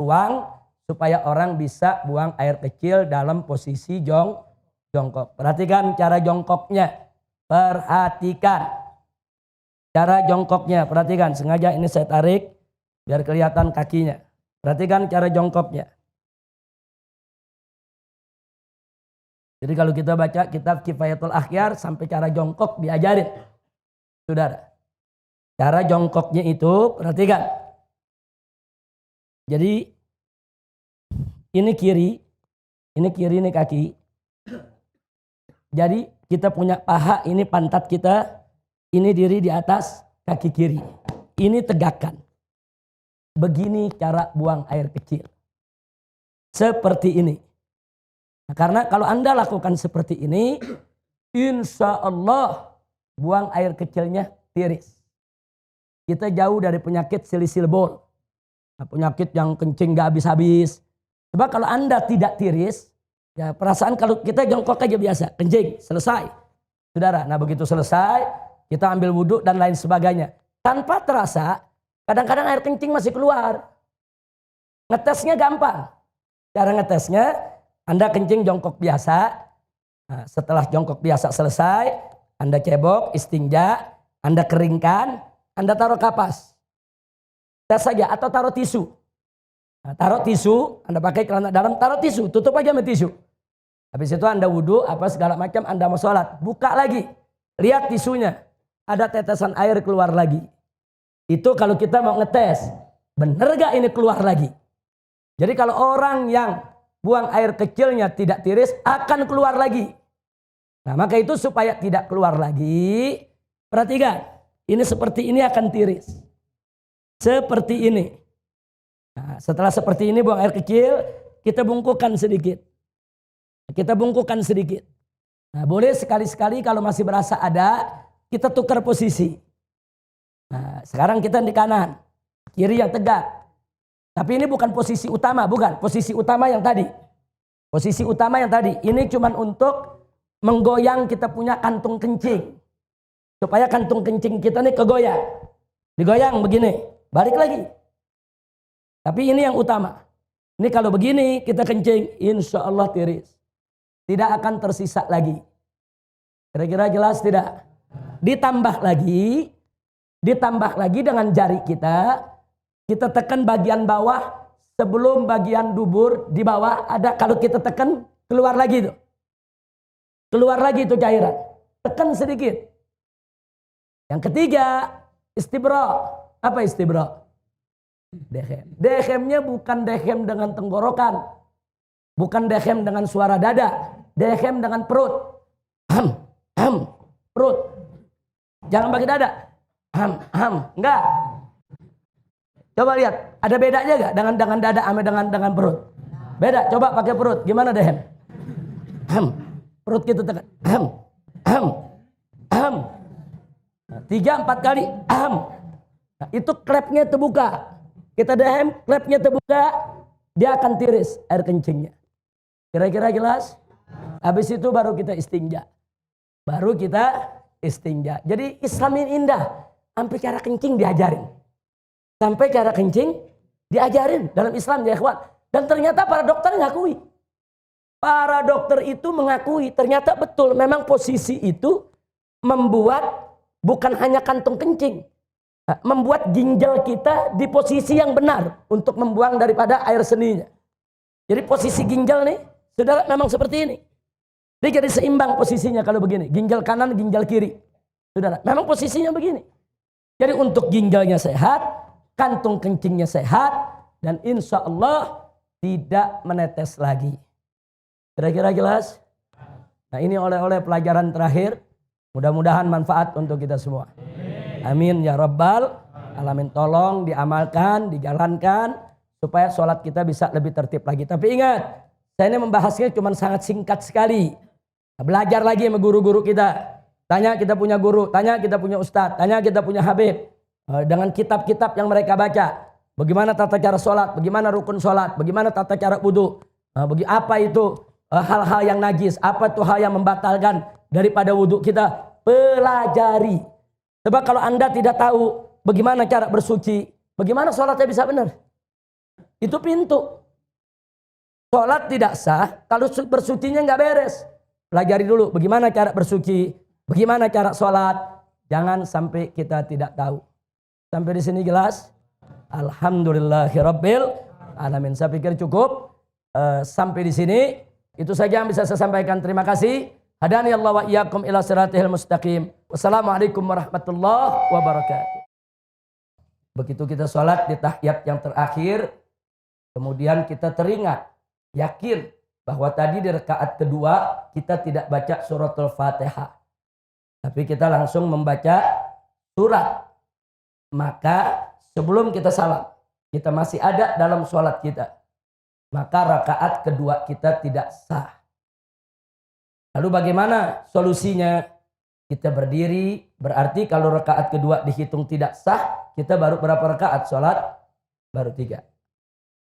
ruang supaya orang bisa buang air kecil dalam posisi jongkok. Perhatikan cara jongkoknya. Perhatikan cara jongkoknya. Perhatikan, sengaja ini saya tarik biar kelihatan kakinya. Perhatikan cara jongkoknya. Jadi kalau kita baca kitab Kifayatul Akhyar sampai cara jongkok diajarin. Saudara. Cara jongkoknya itu perhatikan. Jadi ini kiri ini kaki. Jadi kita punya paha, ini pantat kita, ini diri di atas kaki kiri. Ini tegakkan. Begini cara buang air kecil. Seperti ini. Nah, karena kalau Anda lakukan seperti ini, insya Allah buang air kecilnya tiris. Kita jauh dari penyakit silisil bol. Nah, penyakit yang kencing gak habis-habis. Coba kalau Anda tidak tiris, ya perasaan kalau kita jongkok aja biasa, kencing, selesai. Saudara, nah begitu selesai, kita ambil wudhu dan lain sebagainya. Tanpa terasa, kadang-kadang air kencing masih keluar. Ngetesnya gampang. Cara ngetesnya, Anda kencing jongkok biasa. Nah, setelah jongkok biasa selesai, Anda cebok, istinja, Anda keringkan, Anda taruh kapas. Tes saja atau taruh tisu. Nah, taruh tisu, Anda pakai celana dalam, taruh tisu, tutup aja sama tisu. Habis itu Anda wudhu, apa segala macam, Anda mau sholat. Buka lagi, lihat tisunya. Ada tetesan air keluar lagi. Itu kalau kita mau ngetes, bener gak ini keluar lagi? Jadi kalau orang yang buang air kecilnya tidak tiris, akan keluar lagi. Nah maka itu supaya tidak keluar lagi, perhatikan. Ini seperti ini akan tiris. Seperti ini. Nah, setelah seperti ini buang air kecil, kita bungkukan sedikit. Kita bungkukan sedikit. Nah, boleh sekali-sekali kalau masih berasa ada, kita tukar posisi. Nah, sekarang kita di kanan, kiri yang tegak. Tapi ini bukan posisi utama, bukan. Posisi utama yang tadi. Posisi utama yang tadi. Ini cuma untuk menggoyang kita punya kantung kencing. Supaya kantung kencing kita ini kegoyang. Digoyang begini, balik lagi. Tapi ini yang utama. Ini kalau begini kita kencing, insya Allah tiris. Tidak akan tersisa lagi. Kira-kira jelas tidak? Ditambah lagi dengan jari kita tekan bagian bawah sebelum bagian dubur di bawah ada, kalau kita tekan keluar lagi itu. Keluar lagi itu cairan. Tekan sedikit. Yang ketiga, istibra. Apa istibra? Dehem. Dehemnya bukan dehem dengan tenggorokan. Bukan dehem dengan suara dada. Dehem dengan perut. Perut. Jangan pakai dada. Enggak. Coba lihat, ada bedanya enggak dengan dada sama dengan perut? Beda. Coba pakai perut. Gimana dehem? Perut kita tekan. 3-4 kali. Nah, itu klepnya terbuka. Kita dehem, klepnya terbuka, dia akan tiris air kencingnya. Kira-kira jelas? Habis itu baru kita istinja. Jadi Islam ini indah. Sampai cara kencing diajarin. Dalam Islam ya ikhwan. Dan ternyata para dokter ngakui. Para dokter itu mengakui ternyata betul memang posisi itu membuat bukan hanya kantung kencing. Membuat ginjal kita di posisi yang benar untuk membuang daripada air seninya. Jadi posisi ginjal nih, saudara memang seperti ini. Dia jadi seimbang posisinya kalau begini. Ginjal kanan, ginjal kiri. Saudara, memang posisinya begini. Jadi untuk ginjalnya sehat, kantung kencingnya sehat, dan insya Allah tidak menetes lagi. Kira-kira jelas? Nah ini oleh pelajaran terakhir. Mudah-mudahan manfaat untuk kita semua. Amin ya rabbal alamin. Tolong diamalkan, dijalankan supaya sholat kita bisa lebih tertib lagi. Tapi ingat, saya ini membahasnya cuma sangat singkat sekali. Belajar lagi sama guru-guru kita. Tanya kita punya guru, tanya kita punya ustadz, tanya kita punya habib. Dengan kitab-kitab yang mereka baca. Bagaimana tata cara sholat, bagaimana rukun sholat, bagaimana tata cara wudhu. Apa itu hal-hal yang najis, apa itu hal yang membatalkan daripada wudhu kita. Pelajari. Sebab kalau Anda tidak tahu bagaimana cara bersuci, bagaimana sholatnya bisa benar? Itu pintu. Sholat tidak sah kalau bersucinya nggak beres. Pelajari dulu bagaimana cara bersuci, bagaimana cara sholat. Jangan sampai kita tidak tahu. Sampai di sini jelas? Alhamdulillahirabbil alamin. Saya pikir cukup sampai di sini. Itu saja yang bisa saya sampaikan. Terima kasih. Hadani Allah wa iyyakum ila siratil mustaqim. Wassalamualaikum warahmatullahi wabarakatuh. Begitu kita sholat di tahiyat yang terakhir, kemudian kita teringat, yakin bahwa tadi di rakaat kedua kita tidak baca suratul Fatihah. Tapi kita langsung membaca surat. Maka sebelum kita salam, kita masih ada dalam sholat kita. Maka rakaat kedua kita tidak sah. Lalu bagaimana solusinya? Kita berdiri, berarti kalau rakaat kedua dihitung tidak sah, kita baru berapa rakaat sholat? Baru 3.